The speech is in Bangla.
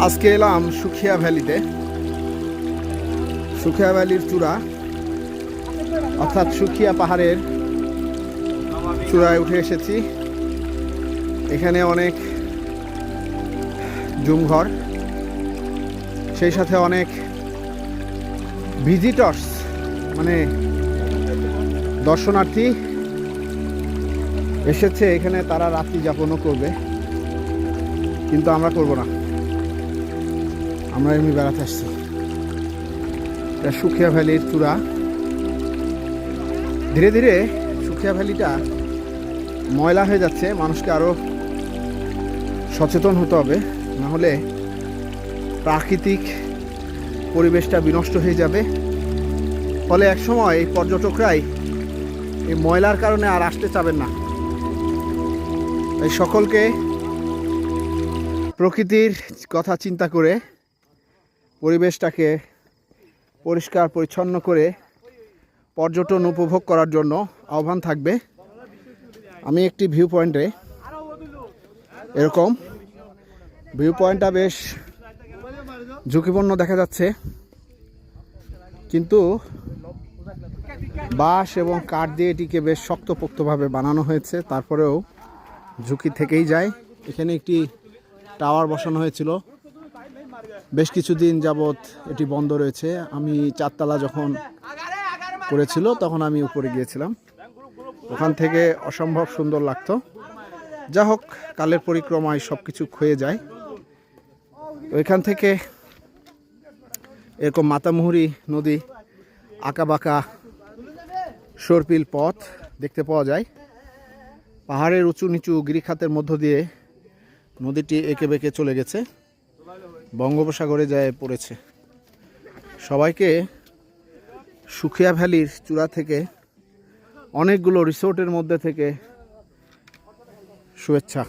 আজকে এলাম সুখিয়া ভ্যালিতে। সুখিয়া ভ্যালির চূড়া অর্থাৎ সুখিয়া পাহাড়ের চূড়ায় উঠে এসেছি। এখানে অনেক জুমঘর, সেই সাথে অনেক ভিজিটর্স মানে দর্শনার্থী এসেছে এখানে। তারা রাত্রি যাপনও করবে, কিন্তু আমরা করব না, আমরা এমনি বেড়াতে আসছি। এটা সুখিয়া ভ্যালির চূড়া। ধীরে ধীরে সুখিয়া ভ্যালিটা ময়লা হয়ে যাচ্ছে, মানুষকে আরও সচেতন হতে হবে, নাহলে প্রাকৃতিক পরিবেশটা বিনষ্ট হয়ে যাবে। ফলে একসময় এই পর্যটকরাই এই ময়লার কারণে আর আসতে চাবেন না। তাই সকলকে প্রকৃতির কথা চিন্তা করে পরিবেশটাকে পরিষ্কার পরিচ্ছন্ন করে পর্যটন উপভোগ করার জন্য আহ্বান থাকবে। আমি একটি ভিউ পয়েন্টে, এরকম ভিউ পয়েন্টটা বেশ ঝুঁকিপূর্ণ দেখা যাচ্ছে, কিন্তু বাঁশ এবং কাঠ দিয়ে এটিকে বেশ শক্তপোক্তভাবে বানানো হয়েছে। তারপরেও ঝুঁকি থেকেই যায়। এখানে একটি টাওয়ার বসানো হয়েছিল, বেশ কিছুদিন যাবৎ এটি বন্ধ রয়েছে। আমি 4 তলা যখন করেছিল তখন আমি উপরে গিয়েছিলাম, ওখান থেকে অসম্ভব সুন্দর লাগতো। যা হোক, কালের পরিক্রমায় সব কিছু ক্ষয়ে যায়। ওইখান থেকে এরকম মাতামুহুরী নদী, আঁকাবাঁকা সর্পিল পথ দেখতে পাওয়া যায়। পাহাড়ের উঁচু নিচু গিরিখাতের মধ্য দিয়ে নদীটি এঁকে বেঁকে চলে গেছে, বঙ্গোপসাগরে যায় পড়েছে। সবাইকে সুখিয়া ভ্যালির চূড়া থেকে, অনেকগুলো রিসোর্টের মধ্যে থেকে শুভেচ্ছা।